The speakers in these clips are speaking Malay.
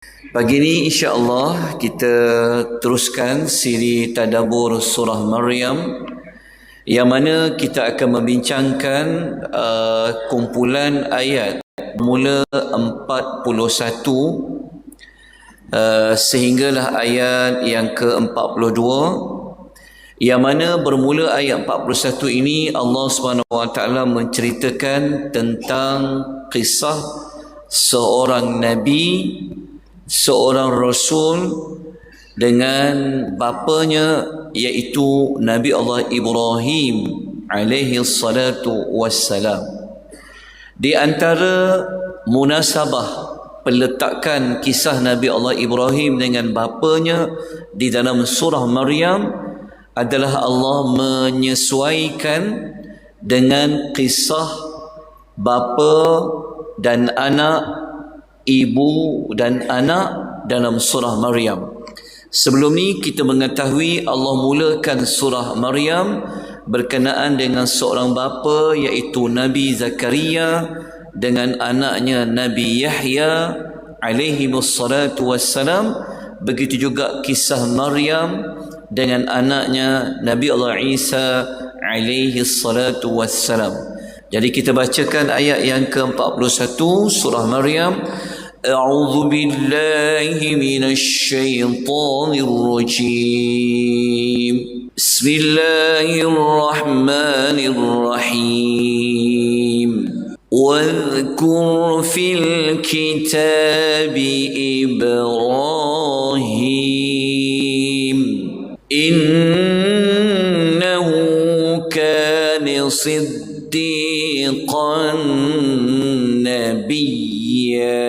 Pagi ini insya-Allah kita teruskan siri tadabbur surah Maryam yang mana kita akan membincangkan kumpulan ayat mula 41 sehinggalah ayat yang ke-42, yang mana bermula ayat 41 ini Allah SWT menceritakan tentang kisah seorang Nabi, seorang Rasul dengan bapanya, iaitu Nabi Allah Ibrahim alaihi salatu wassalam. Di antara munasabah peletakan kisah Nabi Allah Ibrahim dengan bapanya di dalam surah Maryam adalah Allah menyesuaikan dengan kisah bapa dan anak, ibu dan anak dalam surah Maryam. Sebelum ni kita mengetahui Allah mulakan surah Maryam berkenaan dengan seorang bapa, iaitu Nabi Zakaria dengan anaknya Nabi Yahya alaihi wassalatu wassalam. Begitu juga kisah Maryam dengan anaknya Nabi Allah Isa alaihi salatu wassalam. Jadi kita bacakan ayat yang ke-41 surah Maryam. A'udzu billahi minasy syaithanir rajim. Bismillahirrahmanirrahim. Wadhkur fil kitabi Ibrahim. Innahu kana siddiqan nabiyya.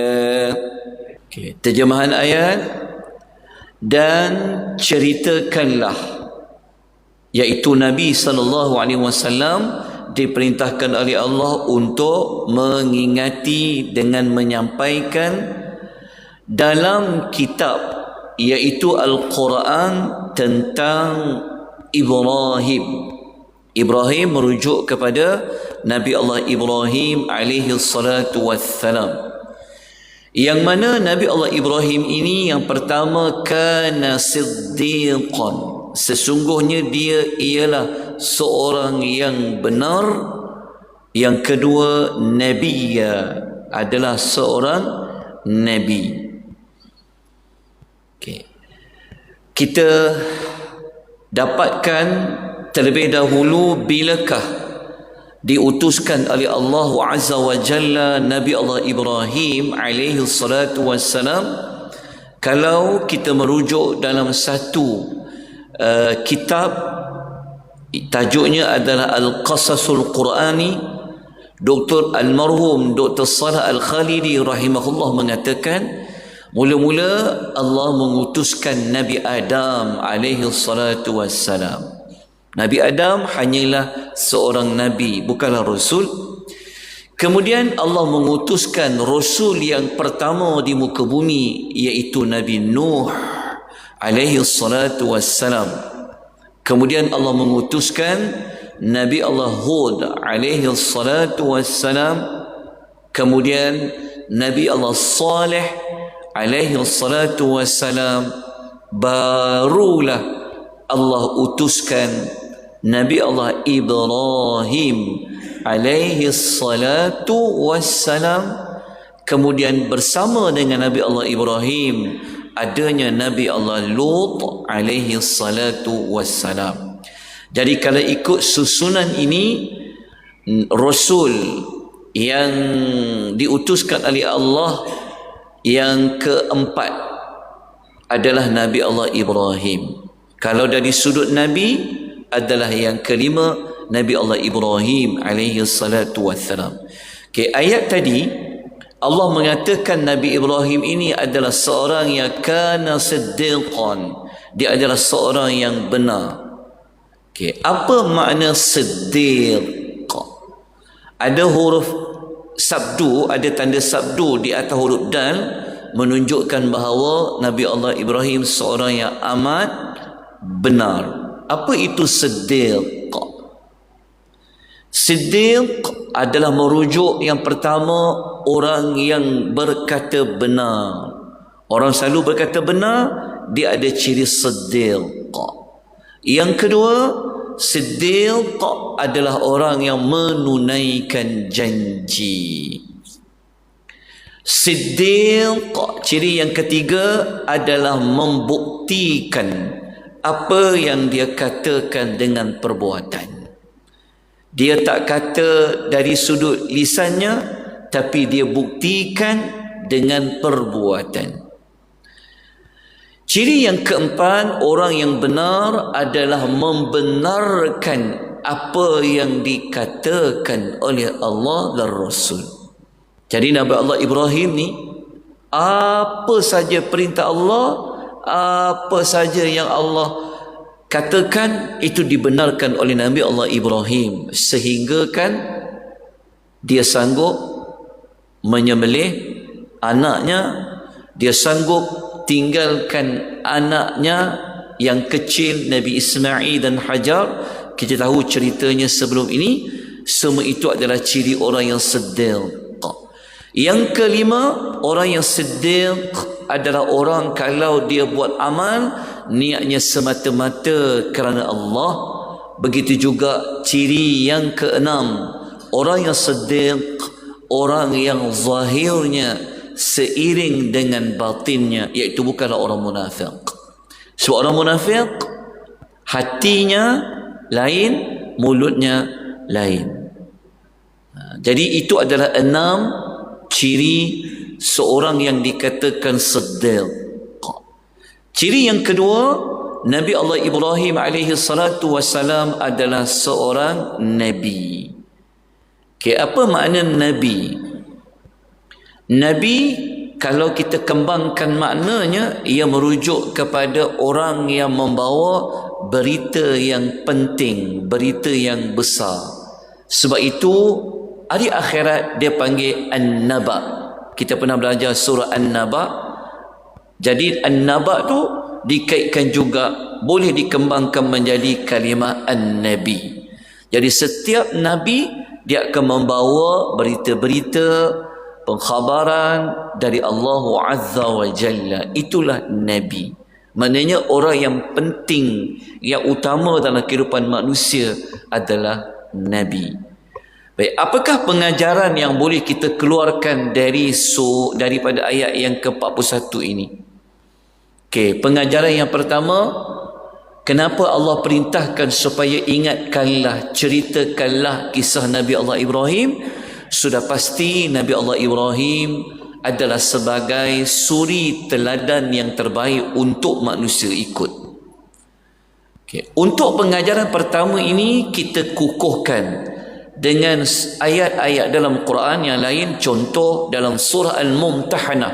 Okay, terjemahan ayat. Dan ceritakanlah, iaitu Nabi SAW diperintahkan oleh Allah untuk mengingati dengan menyampaikan dalam kitab, iaitu Al-Quran, tentang Ibrahim. Ibrahim merujuk kepada Nabi Allah Ibrahim alaihi salatu wassalam, yang mana Nabi Allah Ibrahim ini yang pertama kana siddiqan, sesungguhnya dia ialah seorang yang benar. Yang kedua, nabiyya, adalah seorang nabi. Okay. Kita dapatkan terlebih dahulu bilakah diutuskan oleh Allah Azza wa Jalla Nabi Allah Ibrahim alaihi salatu wassalam. Kalau kita merujuk dalam satu kitab, tajuknya adalah Al-Qasasul Qurani, Dr. Almarhum Dr. Salah Al-Khalidi rahimahullah mengatakan, mula-mula Allah mengutuskan Nabi Adam alaihi salatu wassalam. Nabi Adam hanyalah seorang nabi, bukanlah rasul. Kemudian Allah mengutuskan rasul yang pertama di muka bumi, iaitu Nabi Nuh alaihi salatu wassalam. Kemudian Allah mengutuskan Nabi Allah Hud alaihi salatu wassalam. Kemudian Nabi Allah Saleh alaihi salatu wassalam. Barulah Allah utuskan Nabi Allah Ibrahim alaihi salatu wassalam. Kemudian bersama dengan Nabi Allah Ibrahim adanya Nabi Allah Lut alaihi salatu wassalam. Jadi kalau ikut susunan ini, Rasul yang diutuskan oleh Allah yang keempat adalah Nabi Allah Ibrahim. Kalau dari sudut Nabi adalah yang kelima, Nabi Allah Ibrahim alaihi salatu wassalam. Okay, ayat tadi Allah mengatakan Nabi Ibrahim ini adalah seorang yang kana siddiqan, dia adalah seorang yang benar. Okay, apa makna siddiq? Ada huruf sabdu, ada tanda sabdu di atas huruf dal, menunjukkan bahawa Nabi Allah Ibrahim seorang yang amat benar. Apa itu siddiq? Siddiq adalah merujuk yang pertama orang yang berkata benar, Orang selalu berkata benar, dia ada ciri siddiq. Yang kedua, siddiq adalah orang yang menunaikan janji. Siddiq, ciri yang ketiga adalah membuktikan apa yang dia katakan dengan perbuatan. Dia tak kata dari sudut lisannya, tapi dia buktikan dengan perbuatan. Ciri yang keempat, orang yang benar adalah membenarkan apa yang dikatakan oleh Allah dan Rasul. Jadi Nabi Allah Ibrahim ni, apa saja perintah Allah, apa saja yang Allah katakan, itu dibenarkan oleh Nabi Allah Ibrahim. Sehingga kan dia sanggup menyembelih anaknya, dia sanggup tinggalkan anaknya yang kecil Nabi Ismail dan Hajar. Kita tahu ceritanya sebelum ini. Semua itu adalah ciri orang yang siddiq. Yang kelima, orang yang siddiq adalah orang kalau dia buat amal, niatnya semata-mata kerana Allah. Begitu juga ciri yang keenam, orang yang siddiq, orang yang zahirnya seiring dengan batinnya, iaitu bukanlah orang munafik. Sebab orang munafik hatinya lain, mulutnya lain. Jadi itu adalah 6 ciri seorang yang dikatakan siddiq. Ciri yang kedua, Nabi Allah Ibrahim alaihi salatu wassalam adalah seorang nabi. Apa makna nabi? Nabi, kalau kita kembangkan maknanya, ia merujuk kepada orang yang membawa berita yang penting, berita yang besar. Sebab itu hari akhirat dia panggil An-Naba. Kita pernah belajar surah An-Naba. Jadi An-Naba tu dikaitkan juga, boleh dikembangkan menjadi kalimah An-Nabi. Jadi setiap Nabi dia akan membawa berita-berita, pengkhabaran dari Allah Azza wa Jalla. Itulah Nabi. Maknanya orang yang penting, yang utama dalam kehidupan manusia adalah Nabi. Baik, apakah pengajaran yang boleh kita keluarkan daripada ayat yang ke-41 ini? Pengajaran yang pertama, kenapa Allah perintahkan supaya ingatkanlah, ceritakanlah kisah Nabi Allah Ibrahim? Sudah pasti Nabi Allah Ibrahim adalah sebagai suri teladan yang terbaik untuk manusia ikut. Untuk pengajaran pertama ini, kita kukuhkan dengan ayat-ayat dalam Quran yang lain. Contoh dalam surah Al-Mumtahanah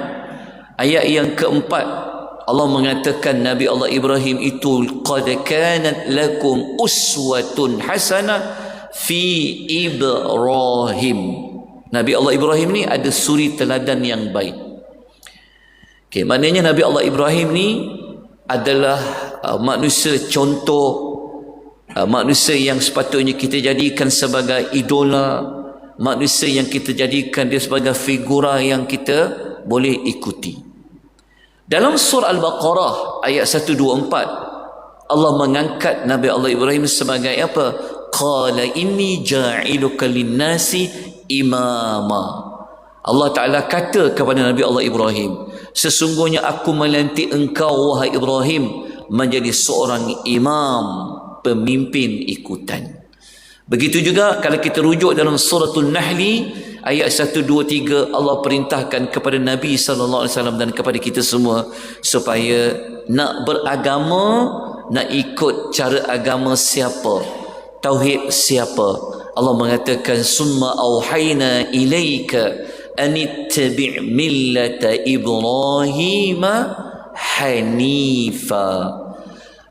ayat yang keempat, Allah mengatakan Nabi Allah Ibrahim itu qad kanat lakum uswatun hasanah fi Ibrahim. Nabi Allah Ibrahim ni ada suri teladan yang baik. Maknanya Nabi Allah Ibrahim ni adalah manusia contoh, manusia yang sepatutnya kita jadikan sebagai idola, manusia yang kita jadikan dia sebagai figura yang kita boleh ikuti. Dalam surah Al-Baqarah ayat 124, Allah mengangkat Nabi Allah Ibrahim sebagai apa? Qala inni ja'iluka lin-nasi imama. Allah Ta'ala kata kepada Nabi Allah Ibrahim, sesungguhnya aku melantik engkau wahai Ibrahim menjadi seorang imam, pemimpin ikutan. Begitu juga kalau kita rujuk dalam suratul Nahli ayat 1, 2, 3, Allah perintahkan kepada Nabi SAW dan kepada kita semua supaya nak beragama, nak ikut cara agama siapa, tauhid siapa. Allah mengatakan summa auhayna ilaika anittabi' millata Ibrahim hanifa.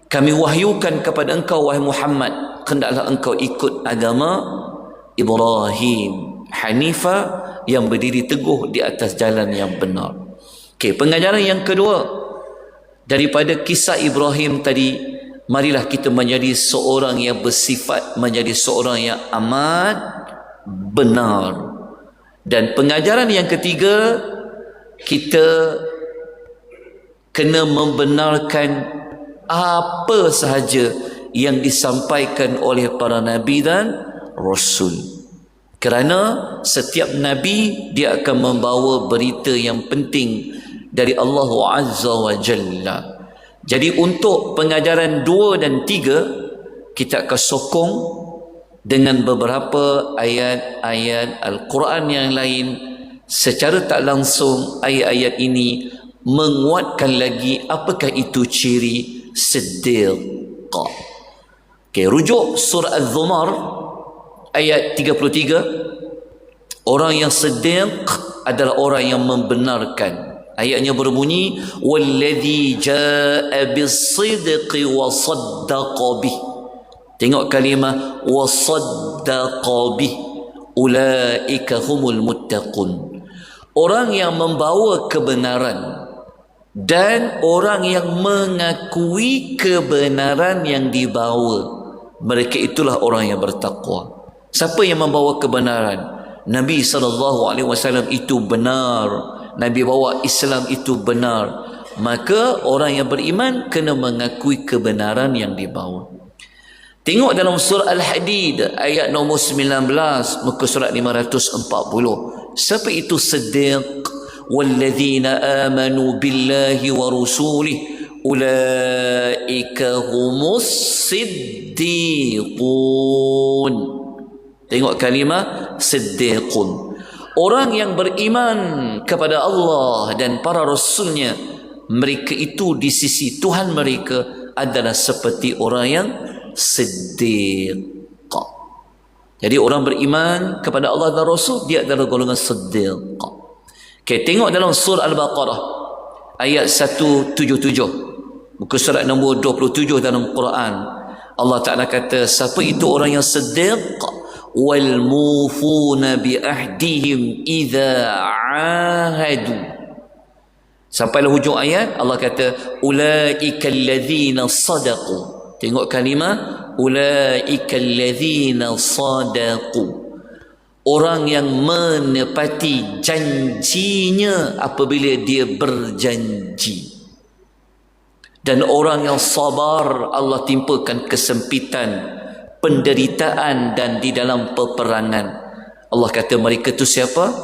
Kami wahyukan kepada engkau wahai Muhammad, hendaklah engkau ikut agama Ibrahim hanifa, yang berdiri teguh di atas jalan yang benar. Pengajaran yang kedua daripada kisah Ibrahim tadi, marilah kita menjadi seorang yang bersifat menjadi seorang yang amat benar. Dan pengajaran yang ketiga, kita kena membenarkan apa sahaja yang disampaikan oleh para nabi dan rasul. Kerana setiap nabi dia akan membawa berita yang penting dari Allah Azza wa Jalla. Jadi untuk pengajaran 2 dan 3 kita akan sokong dengan beberapa ayat-ayat Al-Quran yang lain. Secara tak langsung ayat-ayat ini menguatkan lagi apakah itu ciri siddiq. Okay, rujuk surah Az-Zumar ayat 33. Orang yang siddiq adalah orang yang membenarkan. Ayatnya berbunyi wallazi jaa bis-sidqi wa saddaqa bih. Tengok kalimah wa saddaqa bih, ulaika humul muttaqun. Orang yang membawa kebenaran dan orang yang mengakui kebenaran yang dibawa, mereka itulah orang yang bertakwa. Siapa yang membawa kebenaran? Nabi SAW itu benar, Nabi bawa Islam itu benar. Maka orang yang beriman kena mengakui kebenaran yang dibawa. Tengok dalam surah Al-Hadid ayat nombor 19 muka surat 540. Siapa itu siddiq? Walladzina amanu billahi wa rusulihi ulaika humus siddiqun. Tengok kalimah siddiqun. Orang yang beriman kepada Allah dan para rasulnya, mereka itu di sisi Tuhan mereka adalah seperti orang yang siddiq. Jadi orang beriman kepada Allah dan Rasul, dia adalah golongan siddiq. Okay, tengok dalam surah Al-Baqarah ayat 177, muka surat nombor 27 dalam Quran. Allah Ta'ala kata, siapa itu orang yang siddiq? Wal mufuna bi ahdihim idza ahadu. Sampailah hujung ayat, Allah kata ulaika allazina sadaqu. Tengok kalimah ulaika allazina sadaqu. Orang yang menepati janjinya apabila dia berjanji. Dan orang yang sabar, Allah timpakan kesempitan, penderitaan dan di dalam peperangan. Allah kata mereka itu siapa?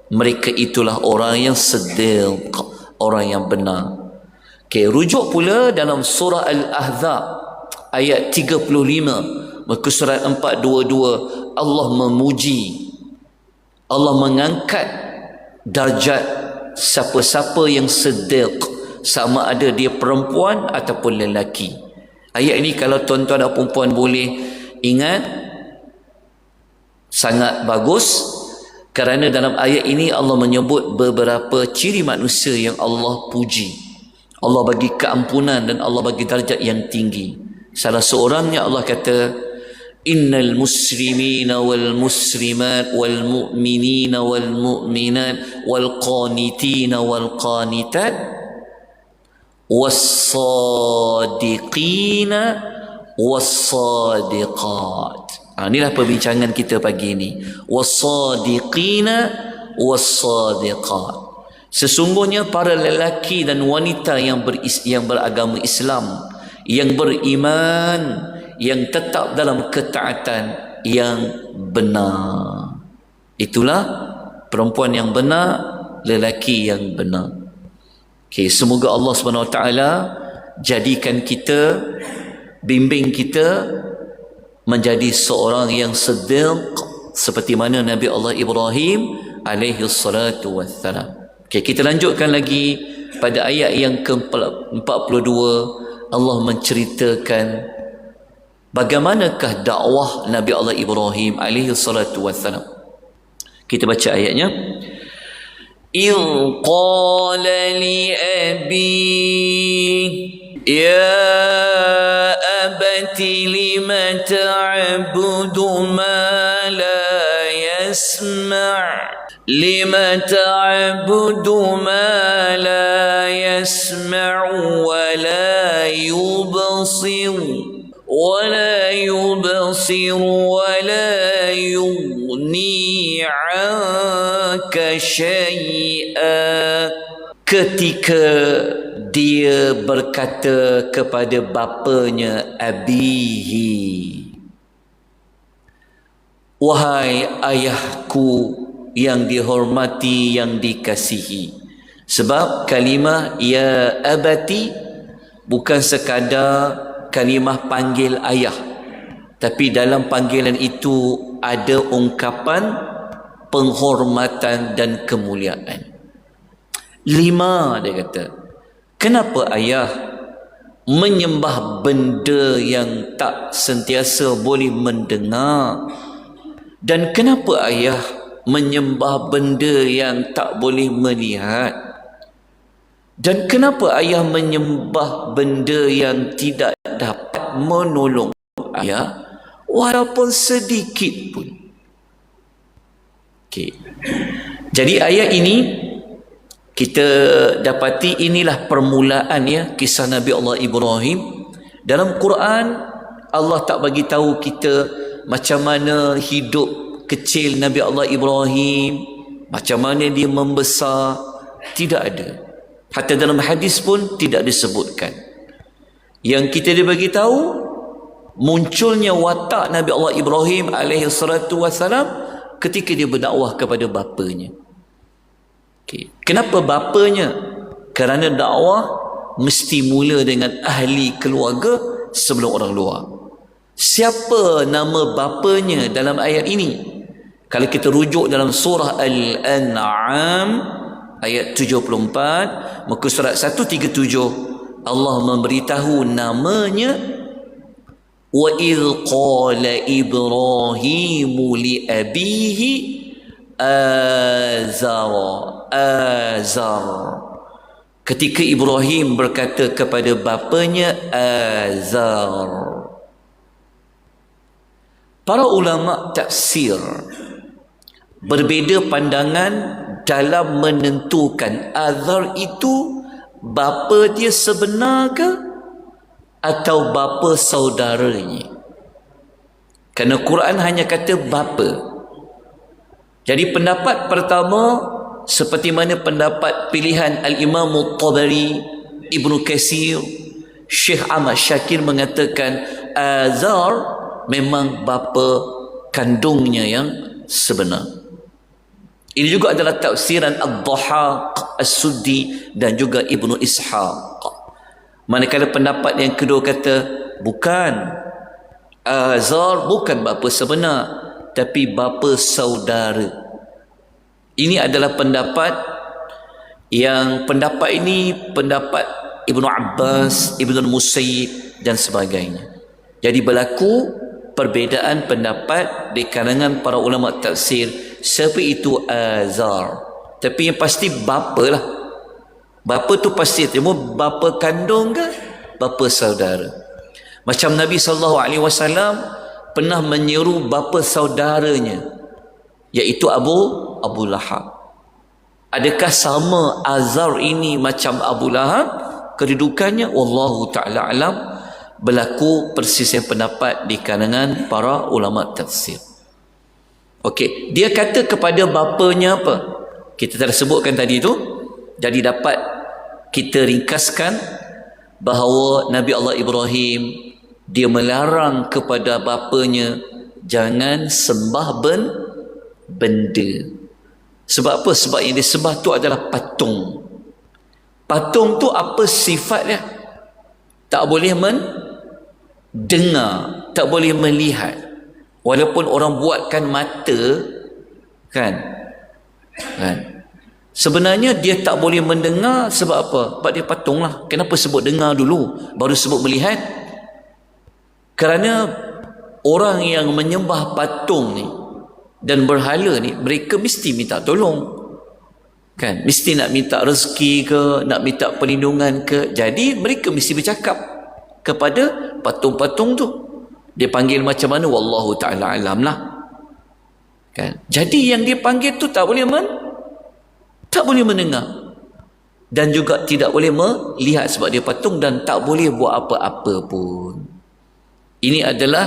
Mereka itulah orang yang siddiq, orang yang benar. Okay, rujuk pula dalam surah Al-Ahzab ayat 35 muka surat 422. Allah memuji, Allah mengangkat darjat siapa-siapa yang siddiq, sama ada dia perempuan ataupun lelaki. Ayat ini kalau tuan-tuan dan perempuan boleh ingat, sangat bagus, kerana dalam ayat ini Allah menyebut beberapa ciri manusia yang Allah puji. Allah bagi keampunan dan Allah bagi darjat yang tinggi. Salah seorangnya Allah kata, innal muslimina wal muslimat wal mu'minina wal mu'minat wal qanitina wal qanitat was sadiqina was sadiqat. Inilah perbincangan kita pagi ini. Was sadiqina was sadiqat. Sesungguhnya para lelaki dan wanita yang beragama Islam, yang beriman, yang tetap dalam ketaatan yang benar, itulah perempuan yang benar, lelaki yang benar. Okay, semoga Allah SWT jadikan kita, bimbing kita menjadi seorang yang siddiq seperti mana Nabi Allah Ibrahim alaihi salatu wassalam. Okay, kita lanjutkan lagi pada ayat yang ke-42. Allah menceritakan bagaimanakah dakwah Nabi Allah Ibrahim alaihi salatu wassalam. Kita baca ayatnya. إِذْ قَالَ لِأَبِيهِ يَا أَبَتِ لِمَ تَعْبُدُ مَا لَا يَسْمَعُ لِمَ تَعْبُدُ مَا لَا يَسْمَعُ وَلَا يُبْصِرُ ولا يبصر ولا يغني عنك شيئا. Ketika dia berkata kepada bapanya abihi, wahai ayahku yang dihormati, yang dikasihi. Sebab kalimah ya abati bukan sekadar kalimah panggil ayah, tapi dalam panggilan itu ada ungkapan penghormatan dan kemuliaan. 5, dia kata, kenapa ayah menyembah benda yang tak sentiasa boleh mendengar? Dan kenapa ayah menyembah benda yang tak boleh melihat? Dan kenapa ayah menyembah benda yang tidak dapat menolong ayah walaupun sedikit pun? Okay. Jadi ayat ini kita dapati inilah permulaan ya kisah Nabi Allah Ibrahim. Dalam Quran Allah tak bagi tahu kita macam mana hidup kecil Nabi Allah Ibrahim, macam mana dia membesar, tidak ada. Hatta dalam hadis pun tidak disebutkan. Yang kita dibagi tahu munculnya watak Nabi Allah Ibrahim alaihi salatu wassalam ketika dia berdakwah kepada bapanya. Okay. Kenapa bapanya? Kerana dakwah mesti mula dengan ahli keluarga sebelum orang luar. Siapa nama bapanya dalam ayat ini? Kalau kita rujuk dalam surah Al-An'am ayat 74, muka surat 137, Allah memberitahu namanya, wa idh qala Ibrahimu li abihi azar. Ketika Ibrahim berkata kepada bapanya Azar. Para ulama tafsir berbeza pandangan dalam menentukan Azar itu bapa dia sebenar ke atau bapa saudaranya. Kerana Quran hanya kata bapa. Jadi pendapat pertama seperti mana pendapat pilihan Al-Imam Tabari, Ibnu Katsir, Syekh Ahmad Syakir mengatakan Azar memang bapa kandungnya yang sebenar. Ini juga adalah tafsiran Ad-Dhahhak As-Suddi dan juga Ibnu Ishaq. Manakala pendapat yang kedua kata bukan, Azar bukan bapa sebenar tapi bapa saudara. Ini adalah pendapat yang pendapat ini pendapat Ibnu Abbas, Ibnu Musayyib dan sebagainya. Jadi berlaku perbezaan pendapat di kalangan para ulama tafsir siapa itu Azar. Tapi yang pasti bapa lah. Bapa tu pasti temu bapa kandung ke bapa saudara. Macam Nabi SAW pernah menyeru bapa saudaranya iaitu Abu Lahab. Adakah sama Azar ini macam Abu Lahab kedudukannya? Wallahu ta'ala alam. Berlaku persisnya pendapat di kalangan para ulama tafsir. Okey, dia kata kepada bapanya apa? Kita telah sebutkan tadi tu. Jadi dapat kita ringkaskan bahawa Nabi Allah Ibrahim dia melarang kepada bapanya jangan sembah benda. Sebab apa? Sebab yang disembah tu adalah patung. Patung tu apa sifatnya? Tak boleh mendengar, tak boleh melihat. Walaupun orang buatkan mata, kan? Sebenarnya dia tak boleh mendengar sebab apa? Sebab dia patung lah. Kenapa sebut dengar dulu baru sebut melihat? Kerana orang yang menyembah patung ni dan berhala ni, mereka mesti minta tolong, kan? Mesti nak minta rezeki ke, nak minta perlindungan ke. Jadi mereka mesti bercakap kepada patung-patung tu. Dia panggil macam mana? Wallahu ta'ala alam lah, kan? Jadi yang dia panggil tu tak boleh mendengar dan juga tidak boleh melihat sebab dia patung dan tak boleh buat apa-apa pun. Ini adalah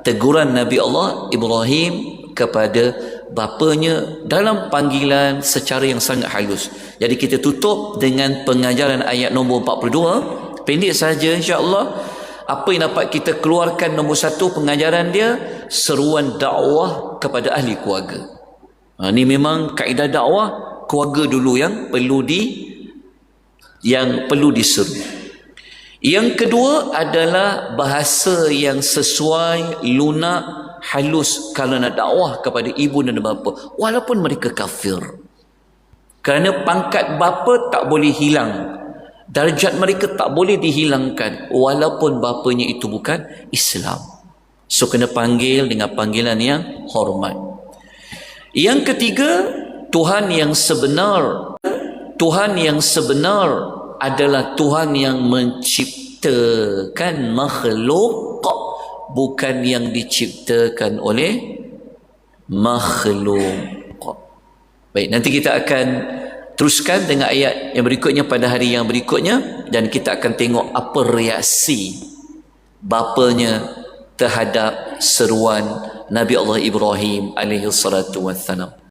teguran Nabi Allah Ibrahim kepada bapanya dalam panggilan secara yang sangat halus. Jadi kita tutup dengan pengajaran ayat nombor 42. Pendek saja insya-Allah. Apa yang dapat kita keluarkan, nombor satu pengajaran dia, seruan dakwah kepada ahli keluarga. Ini memang kaedah dakwah, keluarga dulu yang perlu diseru. Yang kedua adalah bahasa yang sesuai, lunak, halus kalau nak dakwah kepada ibu dan bapa walaupun mereka kafir. Kerana pangkat bapa tak boleh hilang, darjat mereka tak boleh dihilangkan walaupun bapanya itu bukan Islam. So kena panggil dengan panggilan yang hormat. Yang ketiga, Tuhan yang sebenar adalah Tuhan yang menciptakan makhluk, bukan yang diciptakan oleh makhluk. Baik, nanti kita akan teruskan dengan ayat yang berikutnya pada hari yang berikutnya, dan kita akan tengok apa reaksi bapanya terhadap seruan Nabi Allah Ibrahim alaihi salatu wassalam.